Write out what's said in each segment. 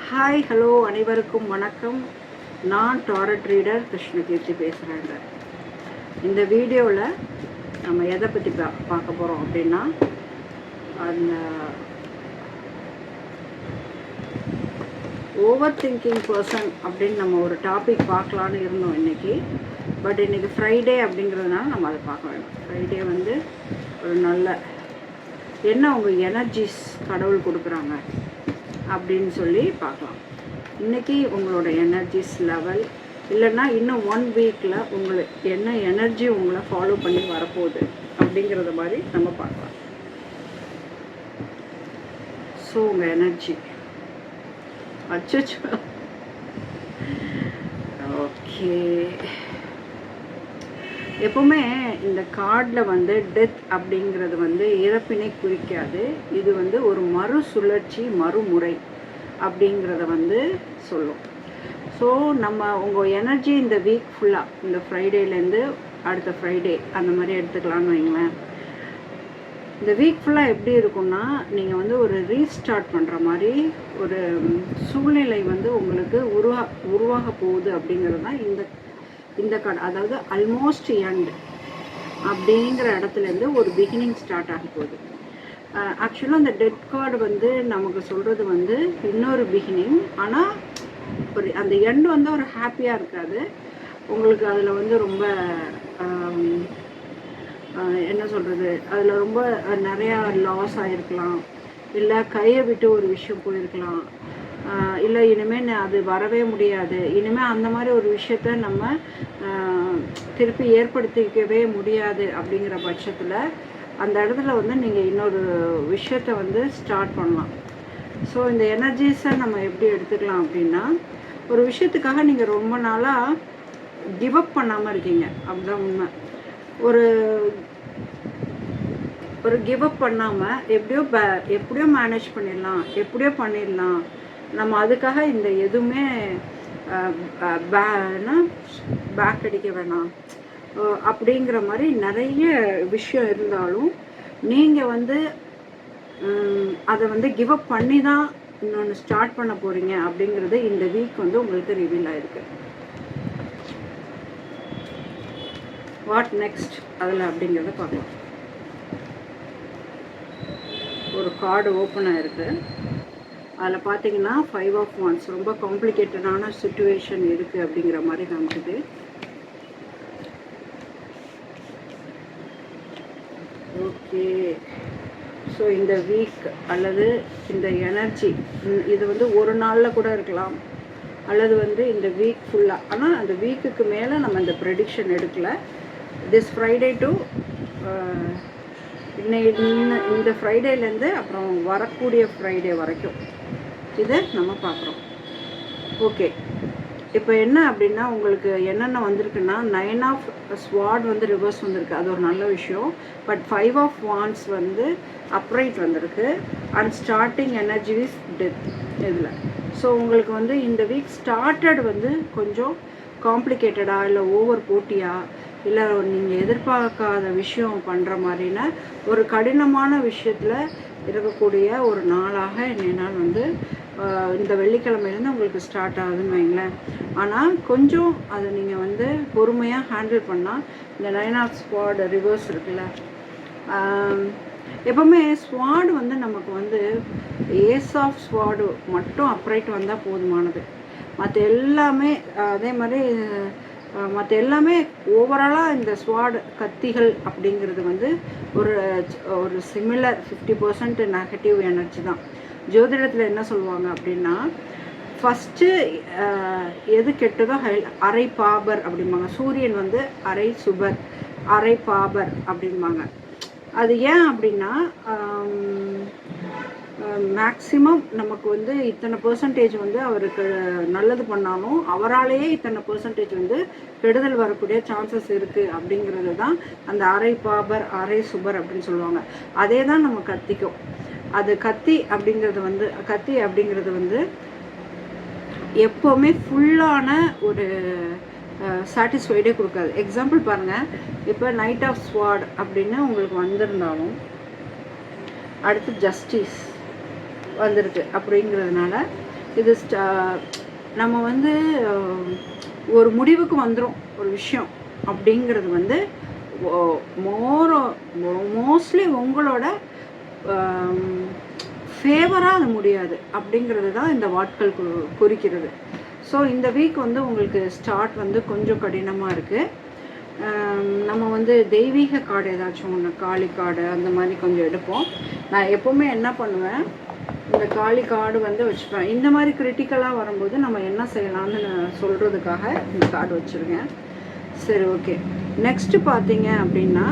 Hi hello அனைவருக்கும் வணக்கம். நான் டாரட் ரீடர் கிருஷ்ணகீர்த்தி பேசுகிறேங்க. இந்த வீடியோவில் நம்ம எதை பற்றி பார்க்க போகிறோம் அப்படின்னா, அந்த ஓவர் திங்கிங் பர்சன் அப்படின்னு நம்ம ஒரு டாபிக் பார்க்கலான்னு இருந்தோம் இன்றைக்கி. பட் இன்றைக்கி ஃப்ரைடே அப்படிங்கிறதுனால நம்ம அதை பார்க்க வேண்டாம். ஃப்ரைடே வந்து ஒரு நல்ல என்ன உங்கள் எனர்ஜிஸ் கடவுள் கொடுக்குறாங்க அப்படின்னு சொல்லி பார்க்கலாம். இன்றைக்கி உங்களோட எனர்ஜிஸ் லெவல் இல்லைன்னா இன்னும் 1 வீக்கில் உங்களுக்கு என்ன எனர்ஜி உங்களை ஃபாலோ பண்ணி வரப்போகுது அப்படிங்கிறத மாதிரி நம்ம பார்க்கலாம். ஸோ உங்கள் எனர்ஜி அச்சோ ஓகே. எப்போவுமே இந்த கார்டில் வந்து டெத் அப்படிங்கிறது வந்து இறப்பினை குறிக்காது. இது வந்து ஒரு மறுசுழற்சி மறுமுறை அப்படிங்கிறத வந்து சொல்லும். ஸோ நம்ம உங்கள் எனர்ஜி இந்த வீக் ஃபுல்லாக இந்த ஃப்ரைடேலேருந்து அடுத்த ஃப்ரைடே அந்த மாதிரி எடுத்துக்கலான்னு வைங்களேன். இந்த வீக் ஃபுல்லாக எப்படி இருக்குன்னா, நீங்கள் வந்து ஒரு ரீஸ்டார்ட் பண்ணுற மாதிரி ஒரு சூழ்நிலை வந்து உங்களுக்கு உருவாக போகுது அப்படிங்கிறது தான் இந்த கார்டு. அதாவது ஆல்மோஸ்ட் எண்ட் அப்படிங்கிற இடத்துலேருந்து ஒரு பிகினிங் ஸ்டார்ட் ஆக போகுது. ஆக்சுவலாக அந்த டெட் கார்டு வந்து நமக்கு சொல்கிறது வந்து இன்னொரு பிகினிங். ஆனால் ஒரு அந்த எண்ட் வந்து ஒரு ஹாப்பியாக இருக்காது உங்களுக்கு. அதில் வந்து ரொம்ப என்ன சொல்கிறது, அதில் ரொம்ப நிறையா லாஸ் ஆகிருக்கலாம், இல்லை கையை விட்டு ஒரு விஷயம் போயிருக்கலாம், இல்லை இனிமேல் அது வரவே முடியாது, இனிமேல் அந்த மாதிரி ஒரு விஷயத்த நம்ம திருப்பி ஏற்படுத்திக்கவே முடியாது அப்படிங்கிற பட்சத்தில் அந்த இடத்துல வந்து நீங்கள் இன்னொரு விஷயத்த வந்து ஸ்டார்ட் பண்ணலாம். ஸோ இந்த எனர்ஜிஸை நம்ம எப்படி எடுத்துக்கலாம் அப்படின்னா, ஒரு விஷயத்துக்காக நீங்கள் ரொம்ப நாளாக கிவ் அப் பண்ணாமல் இருக்கீங்க, அப்படிதான் உண்மை. ஒரு கிவ் அப் பண்ணாமல் எப்படியோ மேனேஜ் பண்ணிடலாம், நம்ம அதுக்காக இந்த எதுவுமே பேக் அடிக்க வேணாம் அப்படிங்கிற மாதிரி நிறைய விஷயம் இருந்தாலும் நீங்கள் வந்து அதை வந்து கிவ் அப் பண்ணி தான் இன்னொன்று ஸ்டார்ட் பண்ண போகிறீங்க அப்படிங்கிறது இந்த வீக் வந்து உங்களுக்கு ரிவீல் ஆகிருக்கு. வாட் நெக்ஸ்ட் அதில் அப்படிங்கிறத பார்க்கலாம். ஒரு கார்டு ஓப்பன் ஆகிருக்கு. அதில் பார்த்தீங்கன்னா 5 of Wands ரொம்ப காம்ப்ளிகேட்டடான சிச்சுவேஷன் இருக்குது அப்படிங்கிற மாதிரி காமிக்குது. ஓகே. ஸோ இந்த வீக் அல்லது இந்த எனர்ஜி இது வந்து ஒரு நாளில் கூட இருக்கலாம், அல்லது வந்து இந்த வீக் ஃபுல்லாக. ஆனால் அந்த வீக்குக்கு மேலே நம்ம இந்த ப்ரெடிக்ஷன் எடுக்கலை. திஸ் ஃப்ரைடே டு இந்த ஃப்ரைடேலேருந்து அப்புறம் வரக்கூடிய ஃப்ரைடே வரைக்கும் இதை நம்ம பார்க்குறோம். ஓகே. இப்போ என்ன அப்படின்னா, உங்களுக்கு என்னென்ன வந்திருக்குன்னா, 9 of Swords வந்து ரிவர்ஸ் வந்திருக்கு, அது ஒரு நல்ல விஷயம். பட் 5 of Wands வந்து அப்ரைட் வந்திருக்கு. And starting energy is death இதில். ஸோ உங்களுக்கு வந்து இந்த வீக் ஸ்டார்டட் வந்து கொஞ்சம் காம்ப்ளிகேட்டடாக, இல்லை ஓவர் போட்டியாக, இல்லை நீங்கள் எதிர்பார்க்காத விஷயம் பண்ணுற மாதிரின ஒரு கடினமான விஷயத்தில் இருக்கக்கூடிய ஒரு நாளாக என்னால் வந்து இந்த வெள்ளிக்கிழமையிலேருந்து உங்களுக்கு ஸ்டார்ட் ஆகுதுன்னு வைங்களேன். ஆனால் கொஞ்சம் அதை நீங்கள் வந்து பொறுமையாக ஹேண்டில் பண்ணால், இந்த 9 of Swords ரிவர்ஸ் இருக்குல்ல, எப்போவுமே ஸ்வாட் வந்து நமக்கு வந்து Ace of Swords மட்டும் அப்ரைட் வந்தால் போதுமானது. மற்ற எல்லாமே அதே மாதிரி மற்ற எல்லாமே ஓவராலாக இந்த ஸ்வாட் கத்திகள் அப்படிங்கிறது வந்து ஒரு சிமிலர் 50% நெகட்டிவ் எனர்ஜி தான். ஜோதிடத்தில் என்ன சொல்லுவாங்க அப்படின்னா, ஃபஸ்ட்டு எது கெட்டதோ அரை பாபர் அப்படிம்பாங்க. சூரியன் வந்து அரை சுபர், அரை பாபர் அப்படிம்பாங்க. அது ஏன் அப்படின்னா, மேக்ஸிமம் நமக்கு வந்து இத்தனை பெர்சன்டேஜ் வந்து அவருக்கு நல்லது பண்ணாலும் அவராலேயே இத்தனை பெர்சன்டேஜ் வந்து கெடுதல் வரக்கூடிய சான்சஸ் இருக்குது அப்படிங்கிறது தான் அந்த அரை பாபர் அரை சுபர் அப்படின்னு சொல்லுவாங்க. அதே தான் நம்ம கத்திக்கும். அது கத்தி அப்படிங்கிறது வந்து எப்போவுமே ஃபுல்லான ஒரு சாட்டிஸ்ஃபைடே கொடுக்காது. எக்ஸாம்பிள் பாருங்கள், இப்போ Knight of Swords அப்படின்னு உங்களுக்கு வந்திருந்தாலும் அடுத்து ஜஸ்டிஸ் வந்திருக்கு அப்படிங்கிறதுனால இது நம்ம வந்து ஒரு முடிவுக்கு வந்துடும் ஒரு விஷயம் அப்படிங்கிறது வந்து மோஸ்ட்லி உங்களோட ஃபேவராக அது முடியாது அப்படிங்கிறது தான் இந்த வாட்கள் குறிக்கிறது. ஸோ இந்த வீக் வந்து உங்களுக்கு ஸ்டார்ட் வந்து கொஞ்சம் கடினமாக இருக்குது. நம்ம வந்து தெய்வீக கார்டு ஏதாச்சும் ஒன்று, காளி கார்டு அந்த மாதிரி கொஞ்சம் எடுப்போம். நான் எப்போவுமே என்ன பண்ணுவேன், இந்த காளி கார்டு வந்து வச்சுப்பேன். இந்த மாதிரி கிரிட்டிக்கலாக வரும்போது நம்ம என்ன செய்யலாம்னு நான் சொல்கிறதுக்காக இந்த கார்டு வச்சுருக்கேன். சரி, ஓகே. நெக்ஸ்ட்டு பார்த்தீங்க அப்படின்னா,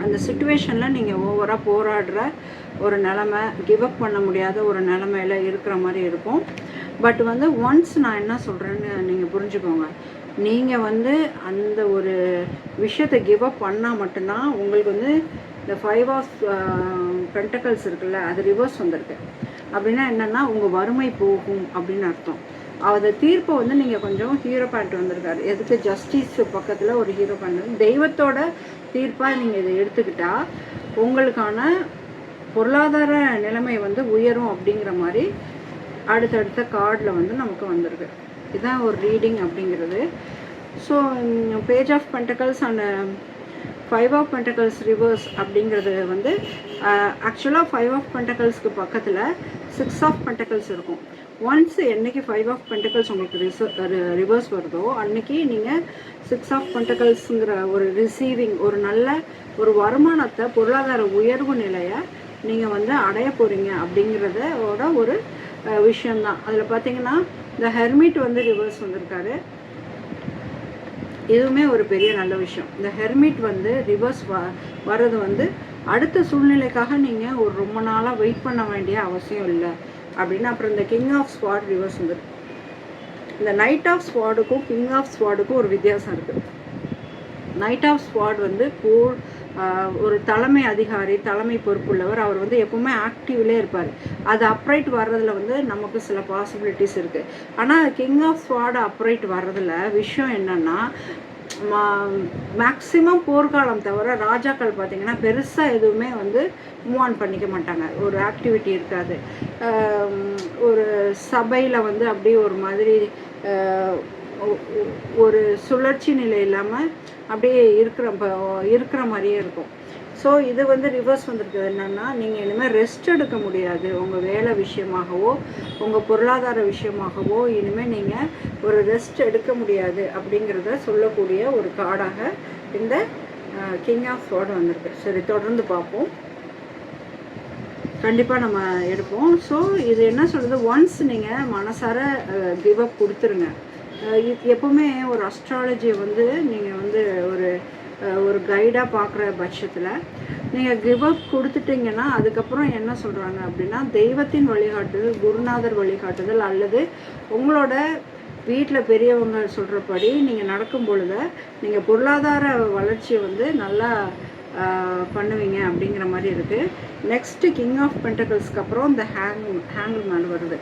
அந்த சுச்சுவேஷனில் நீங்கள் ஓவராக போராடுற ஒரு நிலமை, கிவ் அப் பண்ண முடியாத ஒரு நிலமையில இருக்கிற மாதிரி இருக்கும். பட் வந்து ஒன்ஸ் நான் என்ன சொல்கிறேன்னு நீங்கள் புரிஞ்சுக்கோங்க. நீங்கள் வந்து அந்த ஒரு விஷயத்தை கிவ் அப் பண்ணால் மட்டும்தான் உங்களுக்கு வந்து இந்த 5 ஆஃப் பென்டக்கல்ஸ் இருக்குல்ல, அது ரிவர்ஸ் வந்திருக்கு. அப்படின்னா என்னென்னா உங்கள் வறுமை போகும் அப்படின்னு அர்த்தம். அதை தீர்ப்பை வந்து நீங்கள் கொஞ்சம் ஹீரோ பாயிண்ட் வந்திருக்காரு. எதுக்கு ஜஸ்டிஸ் பக்கத்தில் ஒரு ஹீரோ பாயிண்ட், தெய்வத்தோட தீர்ப்பாக நீங்கள் இதை எடுத்துக்கிட்டால் உங்களுக்கான பொருளாதார நிலைமை வந்து உயரும் அப்படிங்கிற மாதிரி அடுத்தடுத்த கார்டில் வந்து நமக்கு வந்திருக்கு. இதுதான் ஒரு ரீடிங் அப்படிங்கிறது. So page of pentacles and 5 of pentacles reverse அப்படிங்கிறது வந்து ஆக்சுவலாக 5 ஆஃப் பென்டக்கல்ஸ்க்கு பக்கத்தில் 6 ஆஃப் பென்டக்கல்ஸ் இருக்கும். ஒன்ஸ் என்றைக்கு 5 ஆஃப் பென்டக்கல்ஸ் உங்களுக்கு ரிவர்ஸ் வருதோ அன்றைக்கி நீங்கள் 6 ஆஃப் பென்டக்கல்ஸுங்கிற ஒரு ரிசீவிங், ஒரு நல்ல ஒரு வருமானத்தை, பொருளாதார உயர்வு நிலையை நீங்கள் வந்து அடைய போகிறீங்க அப்படிங்கிறதோட ஒரு விஷயந்தான். அதில் பார்த்தீங்கன்னா இந்த ஹெர்மிட் வந்து ரிவர்ஸ் வந்திருக்காரு. இதுவுமே ஒரு பெரிய நல்ல விஷயம். இந்த ஹெர்மிட் வந்து ரிவர்ஸ் வர்றது வந்து அடுத்த சூழ்நிலைக்காக நீங்கள் ஒரு ரொம்ப நாளாக வெயிட் பண்ண வேண்டிய அவசியம் இல்லை அப்படின்னு. அப்புறம் இந்த கிங் ஆஃப் ஸ்வாட் ரிவர்ஸ் வந்துருக்கு. இந்த நைட் ஆஃப் ஸ்வாடுக்கும் கிங் ஆஃப் ஸ்வாடுக்கும் ஒரு வித்தியாசம் இருக்குது. நைட் ஆஃப் ஸ்வாட் வந்து ஒரு தலைமை அதிகாரி, தலைமை பொறுப்புள்ளவர். அவர் வந்து எப்பவுமே ஆக்டிவ்லே இருப்பார். அது அப்ரைட் வர்றதுல வந்து நமக்கு சில பாசிபிலிட்டிஸ் இருக்குது. ஆனால் கிங் ஆஃப் ஸ்வாட் அப்ரைட் வர்றதுல விஷயம் என்னென்னா, மேக்சிமம் போர்க்காலம் தவிர ராஜாக்கள் பார்த்திங்கன்னா பெருசாக எதுவுமே வந்து மூவ் ஆன் பண்ணிக்க மாட்டாங்க. ஒரு ஆக்டிவிட்டி இருக்காது. ஒரு சபையில் வந்து அப்படியே ஒரு மாதிரி ஒரு சுழற்சி நிலை இல்லாமல் அப்படியே இருக்கிற மாதிரியே இருக்கும். ஸோ இது வந்து ரிவர்ஸ் வந்திருக்குது. என்னென்னா, நீங்கள் இனிமேல் ரெஸ்ட் எடுக்க முடியாது. உங்கள் வேலை விஷயமாகவோ உங்கள் பொருளாதார விஷயமாகவோ இனிமேல் நீங்கள் ஒரு ரெஸ்ட் எடுக்க முடியாது அப்படிங்கிறத சொல்லக்கூடிய ஒரு கார்டாக இந்த கிங் ஆஃப் ஸ்வாட் வந்திருக்கு. சரி, தொடர்ந்து பார்ப்போம். கண்டிப்பாக நம்ம எடுப்போம். ஸோ இது என்ன சொல்கிறது, ஒன்ஸ் நீங்கள் மனசார கிவ் அப் கொடுத்துருங்க. எப்போவுமே ஒரு அஸ்ட்ராலஜியை வந்து நீங்கள் வந்து ஒரு கைடாக பார்க்குற பட்சத்தில் நீங்கள் கிவ் அப் கொடுத்துட்டிங்கன்னா அதுக்கப்புறம் என்ன சொல்கிறாங்க அப்படின்னா, தெய்வத்தின் வழிகாட்டுதல், குருநாதர் வழிகாட்டுதல் அல்லது உங்களோட வீட்டில் பெரியவங்க சொல்கிறபடி நீங்கள் நடக்கும் பொழுது நீங்கள் பொருளாதார வளர்ச்சியை வந்து நல்லா பண்ணுவீங்க அப்படிங்கிற மாதிரி இருக்குது. நெக்ஸ்ட்டு கிங் ஆஃப் பென்டக்கல்ஸ்க்கு அப்புறம் இந்த ஹேங்கிள் மேன் வருது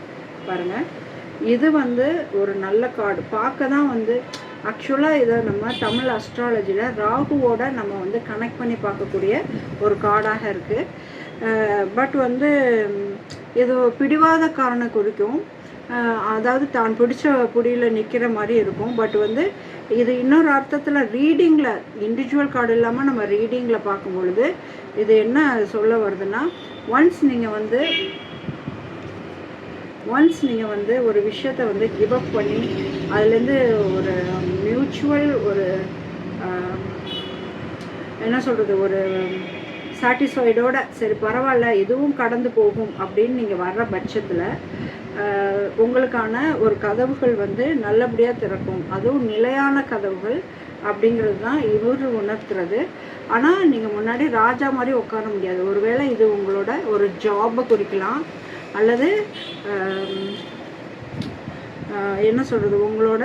பாருங்கள். இது வந்து ஒரு நல்ல கார்டு. பார்க்க தான் வந்து ஆக்சுவலாக இதை நம்ம தமிழ் அஸ்ட்ராலஜியில் ராகுவோட நம்ம வந்து கனெக்ட் பண்ணி பார்க்கக்கூடிய ஒரு கார்டாக இருக்குது. பட் வந்து இது பிடிவாதக்காரனை குறிக்கும். அதாவது தான் பிடிச்ச புடியில் நிற்கிற மாதிரி இருக்கும். பட் வந்து இது இன்னொரு அர்த்தத்தில் ரீடிங்கில், இண்டிவிஜுவல் கார்டு இல்லாமல் நம்ம ரீடிங்கில் பார்க்கும் பொழுது இது என்ன சொல்ல வருதுன்னா, ஒன்ஸ் நீங்கள் வந்து ஒரு விஷயத்தை வந்து கிவ் அப் பண்ணி அதுலேருந்து ஒரு மியூச்சுவல் ஒரு என்ன சொல்கிறது, ஒரு சாட்டிஸ்ஃபைடோட சரி பரவாயில்ல இதுவும் கடந்து போகும் அப்படின்னு நீங்கள் வர்ற பட்சத்தில் உங்களுக்கான ஒரு கதவுகள் வந்து நல்லபடியாக திறக்கும். அதுவும் நிலையான கதவுகள் அப்படிங்கிறது தான் இவர் உணர்த்துறது. ஆனால் நீங்கள் முன்னாடி ராஜா மாதிரி உட்கார முடியாது. ஒருவேளை இது உங்களோட ஒரு ஜாபை குறிக்கலாம் அல்லது என்ன சொல்கிறது, உங்களோட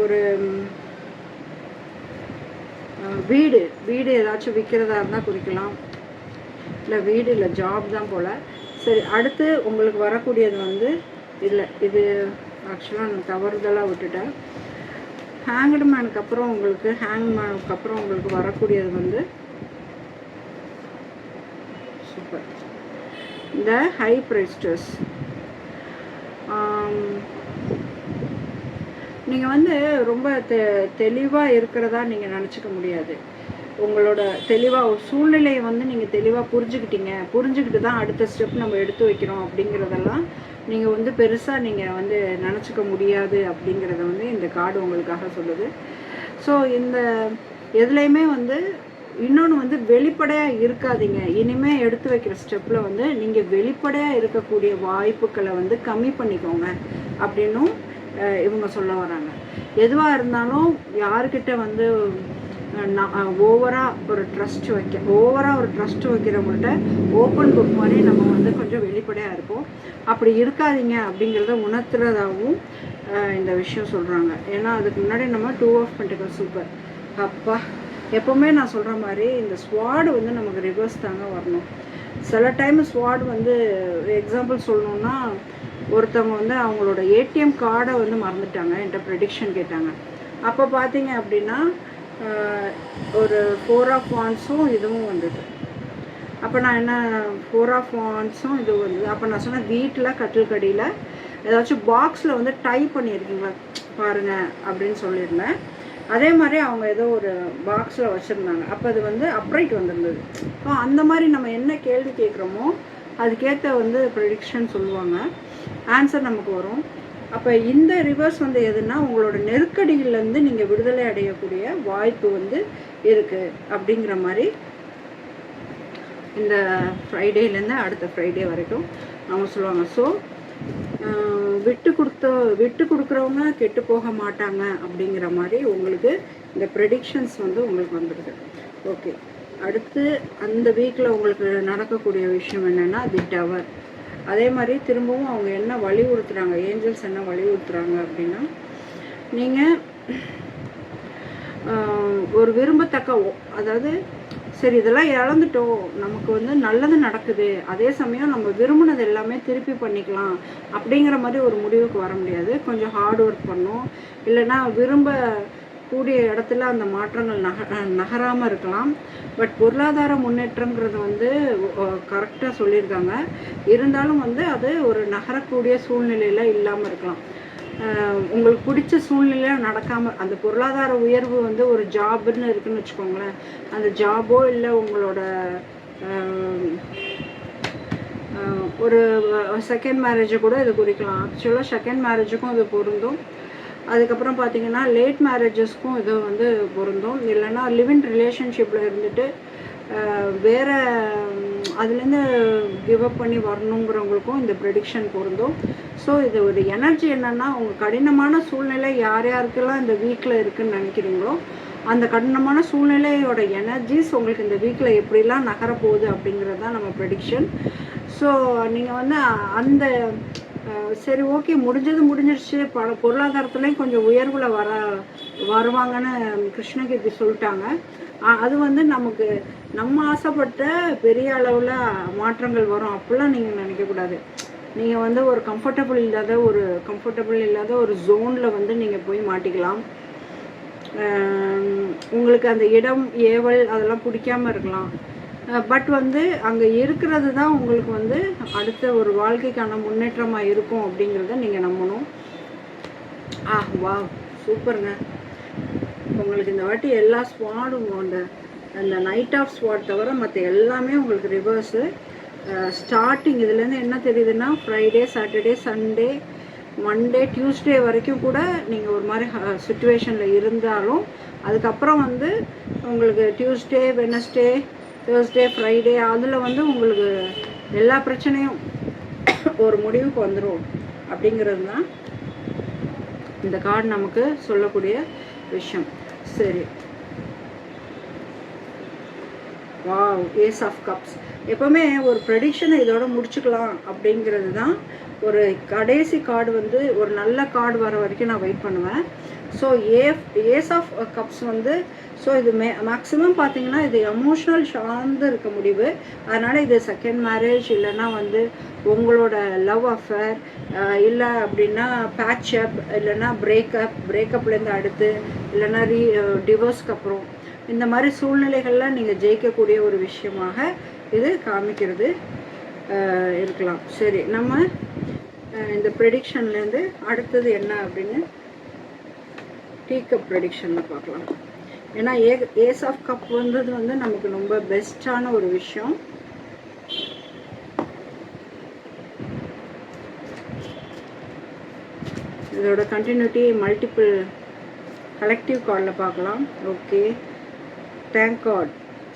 ஒரு வீடு ஏதாச்சும் விற்கிறதா இருந்தால் குறிக்கலாம். இல்லை வீடு இல்லை, ஜாப் தான் போல். சரி, அடுத்து உங்களுக்கு வரக்கூடியது வந்து இல்லை, இது ஆக்சுவலாக நான் தவறுதலாக விட்டுட்டேன். ஹேங்க்டு மேனுக்கு அப்புறம் உங்களுக்கு வரக்கூடியது வந்து சூப்பர், இந்த ஹை பிரைஸ்டர்ஸ். நீங்கள் வந்து ரொம்ப தெளிவாக இருக்கிறதா நீங்கள் நினச்சிக்க முடியாது. உங்களோட தெளிவாக ஒரு சூழ்நிலையை வந்து நீங்கள் தெளிவாக புரிஞ்சுக்கிட்டு தான் அடுத்த ஸ்டெப் நம்ம எடுத்து வைக்கிறோம் அப்படிங்கிறதெல்லாம் நீங்கள் வந்து பெருசாக நீங்கள் வந்து நினச்சிக்க முடியாது அப்படிங்கிறத வந்து இந்த கார்டு உங்களுக்காக சொல்லுது. ஸோ இந்த எதுலேயுமே வந்து இன்னொன்று வந்து வெளிப்படையாக இருக்காதீங்க. இனிமேல் எடுத்து வைக்கிற ஸ்டெப்பில் வந்து நீங்கள் வெளிப்படையாக இருக்கக்கூடிய வாய்ப்புகளை வந்து கம்மி பண்ணிக்கோங்க அப்படின்னும் இவங்க சொல்ல வராங்க. எதுவாக இருந்தாலும் யாருக்கிட்ட வந்து ஓவராக ஒரு ட்ரஸ்ட் வைக்கிறவங்கள்ட்ட ஓப்பன் புக் மாதிரி நம்ம வந்து கொஞ்சம் வெளிப்படையாக இருப்போம். அப்படி இருக்காதீங்க அப்படிங்கிறத உணர்த்துறதாகவும் இந்த விஷயம் சொல்கிறாங்க. ஏன்னா அதுக்கு முன்னாடி நம்ம 2 ஆஃப் பென்டிகல்ஸ் சூப்பர். அப்பா எப்போவுமே நான் சொல்கிற மாதிரி இந்த ஸ்வாடு வந்து நமக்கு ரிவர்ஸ் தாங்க வரணும். சில டைம் ஸ்வாடு வந்து எக்ஸாம்பிள் சொல்லணுன்னா, ஒருத்தவங்க வந்து அவங்களோட ஏடிஎம் கார்டை வந்து மறந்துட்டாங்க, என்கிட்ட ப்ரெடிக்ஷன் கேட்டாங்க. அப்போ பார்த்தீங்க அப்படின்னா ஒரு 4 ஆஃப் வாண்ட்ஸும் இதுவும் வந்தது. அப்போ நான் என்ன 4 ஆஃப் வாண்ட்ஸும் இது வந்தது. அப்போ நான் சொன்னேன், வீட்டில் கட்டில் கடியில் ஏதாச்சும் பாக்ஸில் வந்து டைப் பண்ணியிருக்கீங்களா பாருங்கள் அப்படின்னு சொல்லியிருந்தேன். அதே மாதிரி அவங்க ஏதோ ஒரு பாக்ஸில் வச்சுருந்தாங்க. அப்போ அது வந்து அப்ரைட் வந்திருந்தது. அந்த மாதிரி நம்ம என்ன கேள்வி கேட்குறோமோ அதுக்கேற்ற வந்து ப்ரெடிக்ஷன் சொல்லுவாங்க, ஆன்சர் நமக்கு வரும். அப்போ இந்த ரிவர்ஸ் வந்து எதுனா உங்களோட நெருக்கடியிலேருந்து நீங்கள் விடுதலை அடையக்கூடிய வாய்ப்பு வந்து இருக்குது அப்படிங்கிற மாதிரி இந்த ஃப்ரைடேலேருந்து அடுத்த ஃப்ரைடே வரைக்கும் அவங்க சொல்லுவாங்க. ஸோ விட்டு கொடுக்குறவங்க கெட்டு போக மாட்டாங்க அப்படிங்கிற மாதிரி உங்களுக்கு இந்த ப்ரெடிக்ஷன்ஸ் வந்து உங்களுக்கு வந்துடுது. ஓகே, அடுத்து அந்த வீக்கில் உங்களுக்கு நடக்கக்கூடிய விஷயம் என்னென்னா தி டவர். அதே மாதிரி திரும்பவும் அவங்க என்ன வலியுறுத்துகிறாங்க, ஏஞ்சல்ஸ் என்ன வலியுறுத்துகிறாங்க அப்படின்னா, நீங்கள் ஒரு விரும்பத்தக்க, அதாவது சரி இதெல்லாம் இழந்துட்டோம், நமக்கு வந்து நல்லது நடக்குது, அதே சமயம் நம்ம விரும்பினது எல்லாமே திருப்பி பண்ணிக்கலாம் அப்படிங்கிற மாதிரி ஒரு முடிவுக்கு வர முடியாது. கொஞ்சம் ஹார்ட் ஒர்க் பண்ணோம், இல்லைன்னா விரும்பக்கூடிய இடத்துல அந்த மாற்றங்கள் நகராமல் இருக்கலாம். பட் பொருளாதார முன்னேற்றங்கிறது வந்து கரெக்டாக சொல்லியிருக்காங்க. இருந்தாலும் வந்து அது ஒரு நகரக்கூடிய சூழ்நிலையில் இல்லாமல் இருக்கலாம். உங்களுக்கு பிடிச்ச சூழ்நிலையாக நடக்காமல், அந்த பொருளாதார உயர்வு வந்து ஒரு ஜாப்னு இருக்குதுன்னு வச்சுக்கோங்களேன், அந்த ஜாபோ இல்லை உங்களோட ஒரு செகண்ட் மேரேஜை கூட இது குறிக்கலாம். ஆக்சுவலாக செகண்ட் மேரேஜுக்கும் இது பொருந்தும். அதுக்கப்புறம் பார்த்திங்கன்னா லேட் மேரேஜஸ்க்கும் இது வந்து பொருந்தும். இல்லைன்னா லிவ்-இன் ரிலேஷன்ஷிப்பில் இருந்துட்டு வேறு அதுலேருந்து கிவ் அப் பண்ணி வரணுங்கிறவங்களுக்கும் இந்த ப்ரெடிக்ஷன் பொருந்தும். ஸோ இது ஒரு எனர்ஜி என்னென்னா, உங்கள் கடினமான சூழ்நிலை யார் யாருக்கெல்லாம் இந்த வீக்கில் இருக்குதுன்னு நினைக்கிறீங்களோ அந்த கடினமான சூழ்நிலையோட எனர்ஜிஸ் உங்களுக்கு இந்த வீக்கில் எப்படிலாம் நகரப்போகுது அப்படிங்கிறது தான் நம்ம ப்ரெடிக்ஷன். ஸோ நீங்கள் வந்து அந்த சரி ஓகே முடிஞ்சிருச்சு, பொருளாதாரத்துலேயும் கொஞ்சம் உயர்வில் வருவாங்கன்னு கிருஷ்ணகீர்த்தி சொல்லிட்டாங்க. அது வந்து நமக்கு நம்ம ஆசைப்பட்ட பெரிய அளவில் மாற்றங்கள் வரும் அப்படிலாம் நீங்கள் நினைக்கக்கூடாது. நீங்கள் வந்து ஒரு கம்ஃபர்டபுள் இல்லாத ஒரு ஜோனில் வந்து நீங்கள் போய் மாட்டிக்கலாம். உங்களுக்கு அந்த இடம் ஏவல் அதெல்லாம் பிடிக்காமல் இருக்கலாம். பட் வந்து அங்கே இருக்கிறது தான் உங்களுக்கு வந்து அடுத்த ஒரு வாழ்க்கைக்கான முன்னேற்றமாக இருக்கும் அப்படிங்கிறத நீங்கள் நம்பணும். வா சூப்பருங்க. உங்களுக்கு இந்த வாட்டி எல்லா ஸ்பாடும் அந்த நைட் ஆஃப் ஸ்பாட் தவிர மற்ற எல்லாமே உங்களுக்கு ரிவர்ஸு. ஸ்டார்டிங் இதுலேருந்து என்ன தெரியுதுன்னா, Friday, Saturday, Sunday, Monday, Tuesday வரைக்கும் கூட நீங்கள் ஒரு மாதிரி சுச்சுவேஷனில் இருந்தாலும் அதுக்கப்புறம் வந்து உங்களுக்கு டியூஸ்டே, வெனஸ்டே, தேர்ஸ்டே, ஃப்ரைடே அதில் வந்து உங்களுக்கு எல்லா பிரச்சனையும் ஒரு முடிவுக்கு வந்துடும் அப்படிங்கிறது தான் இந்த கார்டு நமக்கு சொல்லக்கூடிய விஷயம். சரி, வாவ், ஏஸ் ஆஃப் கப்ஸ். எப்போவுமே ஒரு ப்ரெடிக்ஷனை இதோட முடிச்சுக்கலாம் அப்படிங்கிறது தான் ஒரு கடைசி கார்டு வந்து ஒரு நல்ல கார்டு வர வரைக்கும் நான் வெயிட் பண்ணுவேன். ஸோ ஏஸ் ஆஃப் கப்ஸ் வந்து ஸோ இது மேக்ஸிமம் பார்த்தீங்கன்னா இது எமோஷ்னல் சார்ந்து இருக்க முடிவு. அதனால் இது செகண்ட் மேரேஜ், இல்லைன்னா வந்து உங்களோட லவ் அஃபேர், இல்லை அப்படின்னா பேட்சப், இல்லைன்னா பிரேக்கப்லேருந்து அடுத்து, இல்லைன்னா டிவோர்ஸ்க்கு அப்புறம் இந்த மாதிரி சூழ்நிலைகளில் நீங்கள் ஜெயிக்கக்கூடிய ஒரு விஷயமாக இது காமிக்கிறது இருக்கலாம். சரி, நம்ம இந்த ப்ரெடிக்ஷன்லேருந்து அடுத்தது என்ன அப்படின்னு டீ கப் ப்ரெடிக்ஷனில் பார்க்கலாம். ஏன்னா ஏஸ் ஆஃப் கப் வந்தது வந்து நமக்கு ரொம்ப பெஸ்ட்டான ஒரு விஷயம். இதோட கண்டினியூட்டி மல்டிபிள் கலெக்டிவ் கார்டில் பார்க்கலாம். Okay, thank god,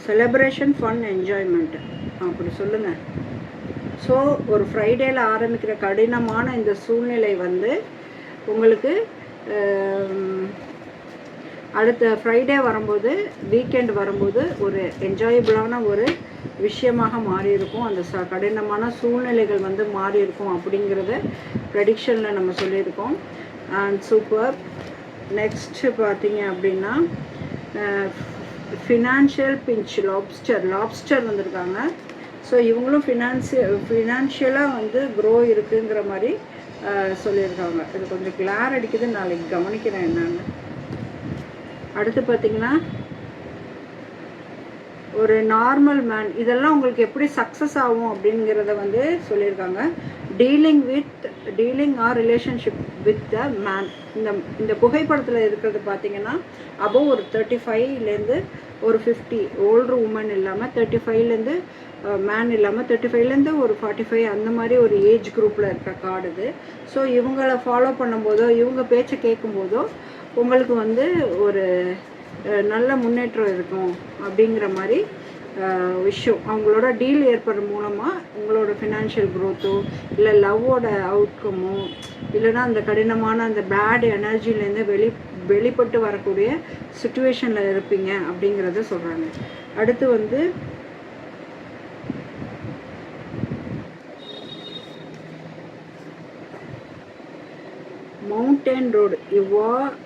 celebration, fun, enjoyment அப்படி சொல்லுங்கள். ஸோ ஒரு ஃப்ரைடேயில் ஆரம்பிக்கிற கடினமான இந்த சூழ்நிலை வந்து உங்களுக்கு அடுத்த ஃப்ரைடே வரும்போது, வீக்கெண்ட் வரும்போது ஒரு என்ஜாயபிளான ஒரு விஷயமாக மாறி இருக்கும். அந்த கடினமான சூழ்நிலைகள் வந்து மாறி இருக்கும் அப்படிங்கிறத ப்ரெடிக்ஷனில் நம்ம சொல்லியிருக்கோம். And super. நெக்ஸ்ட்டு பார்த்தீங்க அப்படின்னா ஃபினான்ஷியல் பிஞ்ச், லாப்ஸ்டர் வந்திருக்காங்க. ஸோ இவங்களும் ஃபினான்ஷியலாக வந்து க்ரோ இருக்குங்கிற மாதிரி சொல்லியிருக்காங்க. இது கொஞ்சம் கிளார் அடிக்குது, நாளைக்கு கவனிக்கிறேன் என்னன்னு. அடுத்து பார்த்தீங்கன்னா ஒரு நார்மல் மேன், இதெல்லாம் உங்களுக்கு எப்படி சக்ஸஸ் ஆகும் அப்படிங்கிறத வந்து சொல்லியிருக்காங்க. Dealing or relationship with the man. இந்த புகைப்படத்தில் இருக்கிறது பார்த்தீங்கன்னா அபோவ் ஒரு 35லேருந்து ஒரு 50, ஓல்ட்ரு உமன் இல்லாமல் 35லேருந்து மேன் இல்லாமல் 35லேருந்து ஒரு 45 அந்த மாதிரி ஒரு ஏஜ் குரூப்பில் இருக்கிற கார்டு இது. ஸோ இவங்களை ஃபாலோ பண்ணும்போதோ இவங்க பேச்சை கேட்கும்போதோ உங்களுக்கு வந்து ஒரு நல்ல முன்னேற்றம் இருக்கும் அப்படிங்கிற மாதிரி விஷயம். அவங்களோட டீல் ஏற்படுற மூலமாக உங்களோட ஃபினான்ஷியல் க்ரோத்தோ இல்லை லவ்வோட அவுட்கமோ இல்லைன்னா அந்த கடினமான அந்த பேட் எனர்ஜிலேருந்து வெளிப்பட்டு வரக்கூடிய சுச்சுவேஷனில் இருப்பீங்க அப்படிங்கிறத சொல்கிறாங்க. அடுத்து வந்து mountain road, you are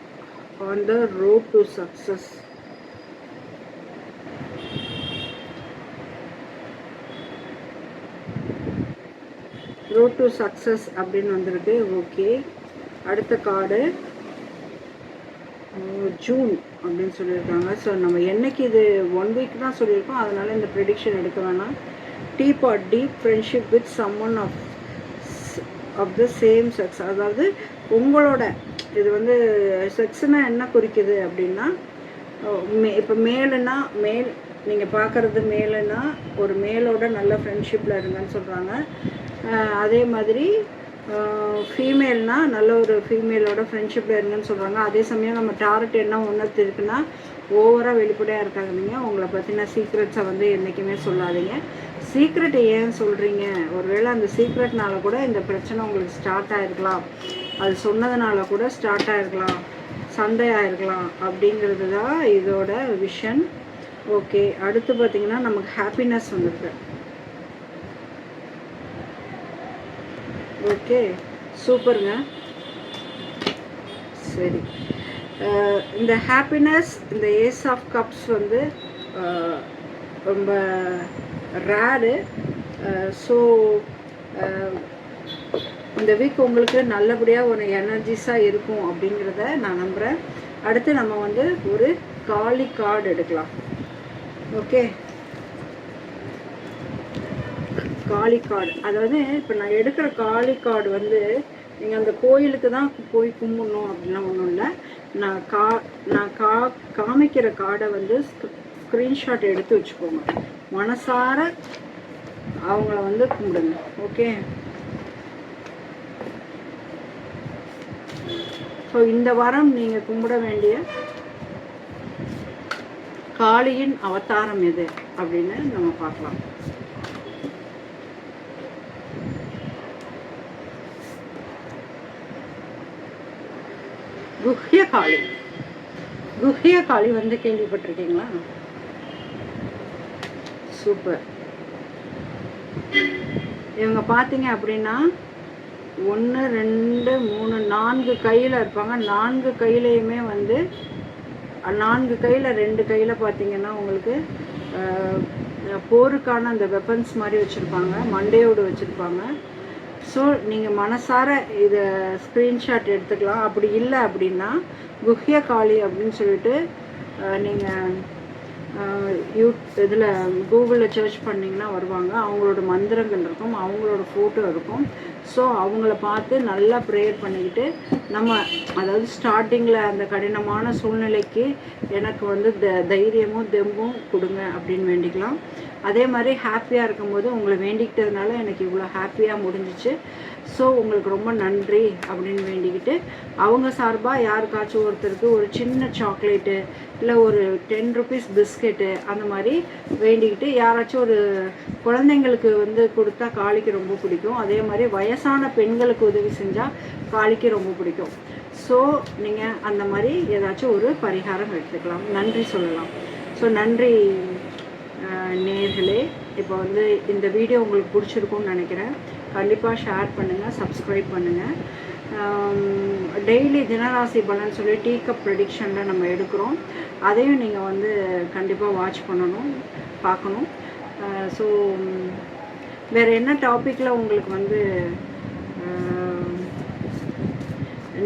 on the road to success. road to success அப்படின்னு வந்திருக்கு. ஓகே, அடுத்த கார்டு ஜூன் அப்படின்னு சொல்லியிருக்காங்க. ஸோ நம்ம என்னைக்கு இது 1 வீக் தான் சொல்லியிருக்கோம், அதனால இந்த ப்ரெடிக்ஷன் எடுக்க வேணாம். Deep friendship with someone of the same sex. அதாவது உங்களோட இது வந்து செக்ஸ்னால் என்ன குறிக்குது அப்படின்னா, இப்போ மேலுன்னா நீங்கள் பார்க்குறது மேலுன்னா ஒரு மேலோட நல்ல ஃப்ரெண்ட்ஷிப்பில் இருங்கன்னு சொல்கிறாங்க. அதே மாதிரி ஃபீமேல்னால் நல்ல ஒரு ஃபீமேலோட ஃப்ரெண்ட்ஷிப்பில் இருங்கன்னு சொல்கிறாங்க. அதே சமயம் நம்ம டார்கெட் என்ன ஒன்று இருக்குன்னா, ஓவராக வெளிப்படையாக இருக்காதீங்க. உங்களை பற்றின சீக்ரெட்ஸை வந்து என்றைக்குமே சொல்லாதீங்க. சீக்ரெட்டை ஏன் சொல்கிறீங்க? ஒருவேளை அந்த சீக்ரெட்னால கூட இந்த பிரச்சனை உங்களுக்கு ஸ்டார்ட் ஆகிருக்கலாம், அது சொன்னதுனால கூட ஸ்டார்ட் ஆகிருக்கலாம், சண்டை ஆகிருக்கலாம். அப்படிங்கிறது தான் இதோட விஷன். ஓகே, அடுத்து பார்த்திங்கன்னா நமக்கு ஹாப்பினஸ் வந்துருக்கு. ஓகே, சூப்பருங்க. சரி, இந்த ஹாப்பினஸ், இந்த ஏஸ் ஆஃப் கப்ஸ் வந்து ரொம்ப ரேரு. ஸோ இந்த வீக் உங்களுக்கு நல்லபடியாக ஒரு எனர்ஜிஸாக இருக்கும் அப்படிங்கிறத நான் நம்புகிறேன். அடுத்து நம்ம வந்து ஒரு காளி கார்டு எடுக்கலாம். ஓகே, காளி கார்டு, அதாவது இப்போ நான் எடுக்கிற காளி கார்டு வந்து நீங்கள் அந்த கோயிலுக்கு தான் போய் கும்பிடணும் அப்படின்லாம் ஒன்றும் இல்லை. நான் காமிக்கிற கார்டை வந்து ஸ்க்ரீன்ஷாட் எடுத்து வச்சுக்கோங்க. மனசார அவங்கள வந்து கும்பிடுங்க. ஓகே, ஸோ இந்த வாரம் நீங்கள் கும்பிட வேண்டிய காளியின் அவதாரம் எது அப்படின்னு நம்ம பார்க்கலாம். குஹ்ய காளி. குஹ்ய காளி வந்து கேள்விப்பட்டிருக்கீங்களா? சூப்பர். இவங்க பார்த்தீங்க அப்படின்னா 1 2 3 4 கையில் இருப்பாங்க. 4 கையிலையுமே வந்து 4 கையில் 2 கையில் பார்த்தீங்கன்னா உங்களுக்கு போருக்கான அந்த வெப்பன்ஸ் மாதிரி வச்சுருப்பாங்க, மண்டையோடு வச்சுருப்பாங்க. ஸோ நீங்கள் மனசார இதை ஸ்க்ரீன்ஷாட் எடுத்துக்கலாம். அப்படி இல்லை அப்படின்னா குஹ்ய காளி அப்படின்னு சொல்லிட்டு நீங்கள் இதில் கூகுளில் சர்ச் பண்ணிங்கன்னா வருவாங்க. அவங்களோட மந்திரங்கள் இருக்கும், அவங்களோட ஃபோட்டோ இருக்கும். ஸோ அவங்கள பார்த்து நல்லா ப்ரேயர் பண்ணிக்கிட்டு நம்ம அதாவது ஸ்டார்டிங்கில் அந்த கடினமான சூழ்நிலைக்கு எனக்கு வந்து தைரியமும் தெம்பும் கொடுங்க அப்படின்னு வேண்டிக்கலாம். அதே மாதிரி ஹாப்பியாக இருக்கும்போது உங்களை வேண்டிக்கிட்டதுனால எனக்கு இவ்வளோ ஹாப்பியாக முடிஞ்சிச்சு. ஸோ உங்களுக்கு ரொம்ப நன்றி அப்படின்னு வேண்டிக்கிட்டு அவங்க சார்பாக யாருக்காச்சும் ஒருத்தருக்கு ஒரு சின்ன சாக்லேட்டு இல்லை ஒரு 10 rupees பிஸ்கெட்டு அந்த மாதிரி வேண்டிக்கிட்டு யாராச்சும் ஒரு குழந்தைங்களுக்கு வந்து கொடுத்தா காளிக்கு ரொம்ப பிடிக்கும். அதே மாதிரி வயசான பெண்களுக்கு உதவி செஞ்சால் காளிக்கு ரொம்ப பிடிக்கும். ஸோ நீங்கள் அந்த மாதிரி ஏதாச்சும் ஒரு பரிகாரம் எடுத்துக்கலாம், நன்றி சொல்லலாம். ஸோ நன்றி நேயர்களே. இப்போ வந்து இந்த வீடியோ உங்களுக்கு பிடிச்சிருக்கும்னு நினைக்கிறேன். கண்டிப்பாக ஷேர் பண்ணுங்கள், சப்ஸ்கிரைப் பண்ணுங்கள். டெய்லி தினராசி பலன் சொல்லி டீ கப் ப்ரெடிக்ஷனில் நம்ம எடுக்கிறோம். அதையும் நீங்கள் வந்து கண்டிப்பாக வாட்ச் பண்ணணும், பார்க்கணும். ஸோ வேறு என்ன டாப்பிக்கில் உங்களுக்கு வந்து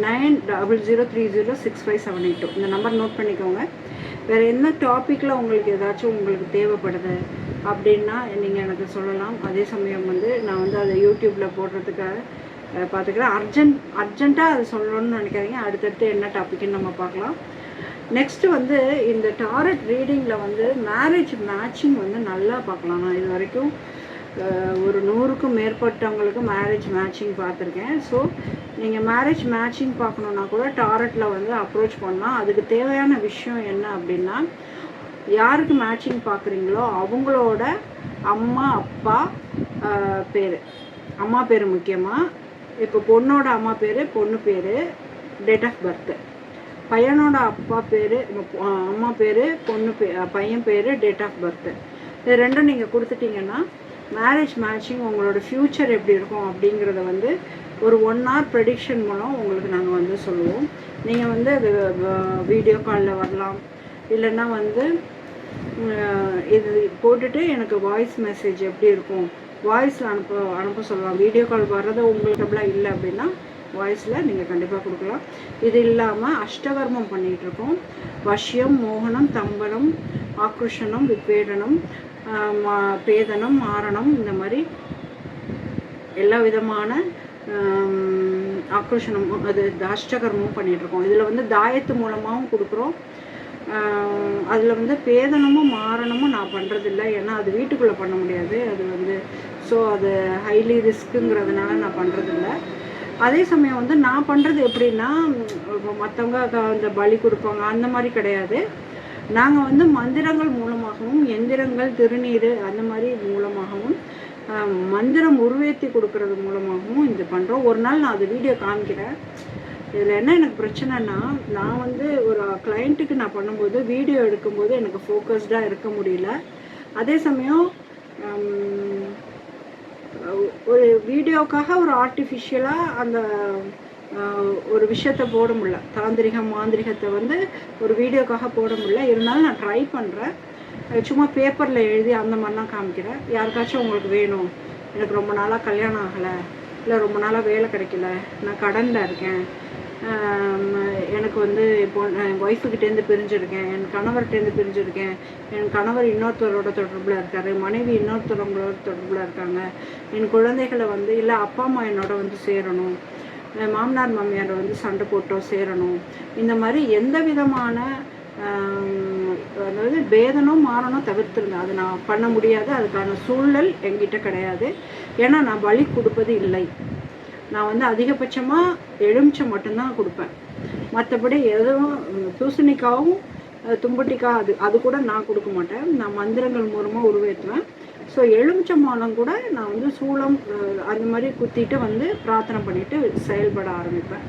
9003065782 இந்த நம்பர் நோட் பண்ணிக்கோங்க. வேறு என்ன டாப்பிக்கில் உங்களுக்கு ஏதாச்சும் உங்களுக்கு தேவைப்படுது அப்படின்னா நீங்கள் எனக்கு சொல்லலாம். அதே சமயம் வந்து நான் வந்து அதை யூடியூப்பில் போடுறதுக்காக பார்த்துக்கிறேன். அர்ஜெண்ட்டாக அதை சொல்லணும்னு நினைக்காதீங்க. அடுத்தடுத்து என்ன டாப்பிக்குன்னு நம்ம பார்க்கலாம். நெக்ஸ்ட்டு வந்து இந்த டாரட் ரீடிங்கில் வந்து மேரேஜ் மேட்சிங் வந்து நல்லா பார்க்கலாம். நான் இது வரைக்கும் ஒரு 100க்கும் மேற்பட்டவங்களுக்கு மேரேஜ் மேட்சிங் பார்த்துருக்கேன். ஸோ நீங்கள் மேரேஜ் மேட்சிங் பார்க்கணுன்னா கூட டாரட்டில் வந்து அப்ரோச் பண்ணலாம். அதுக்கு தேவையான விஷயம் என்ன அப்படின்னா, யாருக்கு மேட்சிங் பார்க்குறீங்களோ அவங்களோட அம்மா அப்பா பேர், அம்மா பேர் முக்கியமாக. இப்போ பொண்ணோட அம்மா பேர், பொண்ணு பேர், டேட் ஆஃப் பர்த்து. பையனோட அப்பா பேர், அம்மா பேர், பொண்ணு பையன் பேர், டேட் ஆஃப் பர்த்து. இது ரெண்டும் நீங்கள் கொடுத்துட்டிங்கன்னா மேரேஜ் மேட்சிங் உங்களோட ஃப்யூச்சர் எப்படி இருக்கும் அப்படிங்கிறத வந்து ஒரு 1 hour ப்ரெடிக்ஷன் மூலம் உங்களுக்கு நாங்கள் வந்து சொல்லுவோம். நீங்கள் வந்து வீடியோ காலில் வரலாம், இல்லைன்னா வந்து இது போட்டுட்டு எனக்கு வாய்ஸ் மெசேஜ் எப்படி இருக்கும் வாய்ஸில் அனுப்ப சொல்லலாம். வீடியோ கால் வர்றது உங்களுக்கு அப்படிலாம் இல்லை அப்படின்னா வாய்ஸில் நீங்கள் கண்டிப்பாக கொடுக்கலாம். இது இல்லாமல் அஷ்டகர்மம் பண்ணிகிட்ருக்கோம். வஷ்யம், மோகனம், தம்பனம், ஆக்ருஷனம், விபேடனம், பேதனம், மாரணம், இந்த மாதிரி எல்லா விதமான ஆக்ரோஷனம் அது அஷ்டகர்மமும் பண்ணிகிட்ருக்கோம். இதில் வந்து தாயத்து மூலமாகவும் கொடுக்குறோம். அதில் வந்து பேதனமும் மாரணமும் நான் பண்ணுறதில்ல, ஏன்னா அது வீட்டுக்குள்ளே பண்ண முடியாது. அது வந்து ஸோ அது ஹைலி ரிஸ்க்குங்கிறதுனால நான் பண்ணுறதில்ல. அதே சமயம் வந்து நான் பண்ணுறது எப்படின்னா, மற்றவங்க அந்த பலி கொடுப்பாங்க அந்த மாதிரி கிடையாது. நாங்கள் வந்து மந்திரங்கள் மூலமாகவும், எந்திரங்கள், திருநீர் அந்த மாதிரி மூலமாகவும், மந்திரம் உருவேற்றி கொடுக்கறது மூலமாகவும் இது பண்ணுறோம். ஒரு நாள் நான் அது வீடியோ காமிக்கிறேன். இதில் என்ன எனக்கு பிரச்சனைனா, நான் வந்து ஒரு கிளைண்ட்டுக்கு நான் பண்ணும்போது வீடியோ எடுக்கும்போது எனக்கு ஃபோக்கஸ்டாக இருக்க முடியல. அதே சமயம் ஒரு வீடியோக்காக ஒரு ஆர்டிஃபிஷியலாக அந்த ஒரு விஷயத்தை போட முடியல. தாந்திரிகம், மாந்திரிகத்தை வந்து ஒரு வீடியோக்காக போட முடியல. இருந்தாலும் நான் ட்ரை பண்ணுறேன். சும்மா பேப்பரில் எழுதி அந்த மாதிரிலாம் காமிக்கிறேன். யாருக்காச்சும் உங்களுக்கு வேணும், எனக்கு ரொம்ப நாளாக கல்யாணம் ஆகலை, இல்லை ரொம்ப நாளாக வேலை கிடைக்கல, நான் கடனில் இருக்கேன், எனக்கு வந்து இப்போ என் ஒய்ஃபுக்கிட்டேருந்து பிரிஞ்சிருக்கேன், என் கணவர்கிட்டேருந்து பிரிஞ்சிருக்கேன், என் கணவர் இன்னொருத்தரோட தொடர்பில் இருக்கார், மனைவி இன்னொருத்தவங்களோட தொடர்பில் இருக்காங்க, என் குழந்தைகளை வந்து இல்லை அப்பா அம்மா என்னோட வந்து சேரணும், மாமனார் மாமியாரை வந்து சண்டை போட்டோம் சேரணும், இந்த மாதிரி எந்த விதமான அதாவது பேதனம் மாறணும் தவிர்த்துருங்க. அது நான் பண்ண முடியாது, அதுக்கான சூழல் என்கிட்ட கிடையாது. ஏன்னா நான் பலி கொடுப்பது இல்லை. நான் வந்து அதிகபட்சமாக எலுமிச்சை மட்டும்தான் கொடுப்பேன். மற்றபடி எதுவும் பூசணிக்காவும் தும்பட்டிக்காய் அது கூட நான் கொடுக்க மாட்டேன். நான் மந்திரங்கள் மூலமாக உருவேற்றுவேன். ஸோ எலுமிச்சம்பழம் கூட நான் வந்து சூளம் அந்த மாதிரி குத்திட்டு வந்து பிரார்த்தனை பண்ணிவிட்டு செயல்பட ஆரம்பிப்பேன்.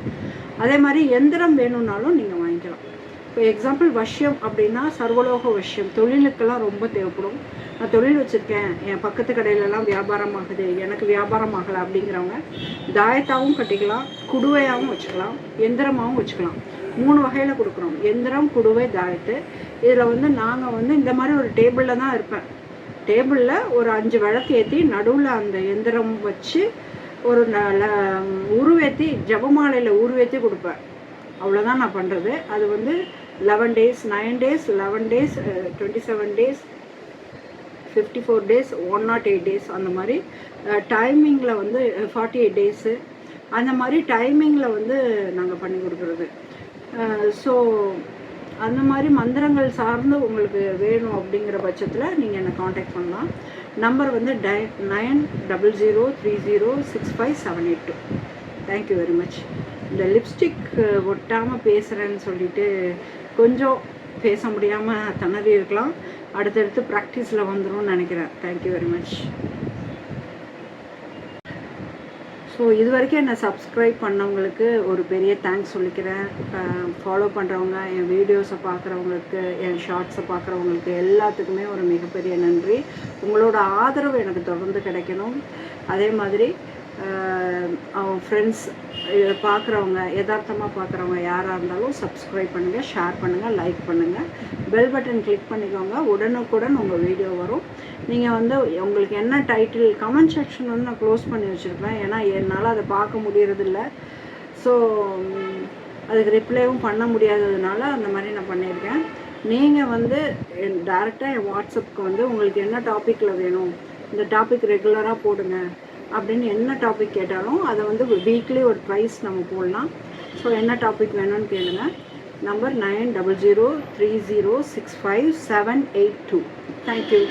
அதே மாதிரி எந்திரம் வேணும்னாலும் நீங்கள் வாங்கிக்கலாம். இப்போ எக்ஸாம்பிள் வஷ்யம் அப்படின்னா சர்வலோக வஷ்யம், தொழிலுக்கெல்லாம் ரொம்ப தேவைப்படும். நான் தொழில் வச்சுருக்கேன், என் பக்கத்து கடையிலலாம் வியாபாரம் ஆகுது, எனக்கு வியாபாரம் ஆகலை அப்படிங்கிறவங்க தாயத்தாகவும் கட்டிக்கலாம், குடுவையாகவும் வச்சுக்கலாம், எந்திரமாகவும் வச்சுக்கலாம். 3 வகையில் கொடுக்குறோம். எந்திரம், குடுவை, தாயத்து. இதில் வந்து நாங்கள் வந்து இந்த மாதிரி ஒரு டேபிளில் தான் இருப்பேன். டேபிளில் ஒரு 5 விளக்கு ஏற்றி நடுவில் அந்த எந்திரம் வச்சு ஒரு உருவேற்றி ஜபமாலையில் உருவேற்றி கொடுப்பேன். அவ்வளோதான் நான் பண்ணுறது. அது வந்து 11 days, 9 days, 11 days, 27 days, 54 days 108 days அந்த மாதிரி டைமிங்கில் வந்து 48 டேஸு அந்த மாதிரி டைமிங்கில் வந்து நாங்கள் பண்ணி கொடுக்குறது. ஸோ அந்த மாதிரி மந்திரங்கள் சார்ந்து உங்களுக்கு வேணும் அப்படிங்கிற பட்சத்தில் நீங்கள் என்னை காண்டாக்ட் பண்ணலாம். நம்பர் வந்து 9003065782. Thank you very much. இந்த லிப்ஸ்டிக் ஒட்டாமல் பேசுகிறேன்னு சொல்லிட்டு கொஞ்சம் பேச முடியாமல் திணறி இருக்கலாம். அடுத்தடுத்து ப்ராக்டிஸில் வந்துடும் நினைக்கிறேன். Thank you very much. ஸோ இது வரைக்கும் என்னை சப்ஸ்கிரைப் பண்ணவங்களுக்கு ஒரு பெரிய தேங்க்ஸ் சொல்லிக்கிறேன். ஃபாலோ பண்ணுறவங்க, என் வீடியோஸை பார்க்குறவங்களுக்கு, என் ஷார்ட்ஸை பார்க்குறவங்களுக்கு எல்லாத்துக்குமே ஒரு மிகப்பெரிய நன்றி. உங்களோட ஆதரவு எனக்கு தொடர்ந்து கிடைக்கணும். அதே மாதிரி அவன் ஃப்ரெண்ட்ஸ் பார்க்குறவங்க, யதார்த்தமாக பார்க்குறவங்க யாராக இருந்தாலும் சப்ஸ்கிரைப் பண்ணுங்கள், ஷேர் பண்ணுங்கள், லைக் பண்ணுங்கள், பெல் பட்டன் கிளிக் பண்ணிக்கோங்க. உடனுக்குடன் உங்கள் வீடியோ வரும். நீங்கள் வந்து உங்களுக்கு என்ன டைட்டில் கமெண்ட் செக்ஷன் வந்து நான் க்ளோஸ் பண்ணி வச்சுருப்பேன். ஏன்னா என்னால் அதை பார்க்க முடியறதில்ல. ஸோ அதுக்கு ரிப்ளைவும் பண்ண முடியாததுனால அந்த மாதிரி நான் பண்ணியிருக்கேன். நீங்கள் வந்து டேரெக்டாக என் வாட்ஸ்அப்புக்கு வந்து உங்களுக்கு என்ன டாப்பிக்கில் வேணும், இந்த டாபிக் ரெகுலராக போடுங்க அப்படின்னு என்ன டாபிக் கேட்டாலும் அதை வந்து வீக்லி ஒரு ட்வைஸ் நம்ம போடலாம். ஸோ என்ன டாபிக் வேணும்னு கேளுங்க. நம்பர் 9003065782. தேங்க்யூ.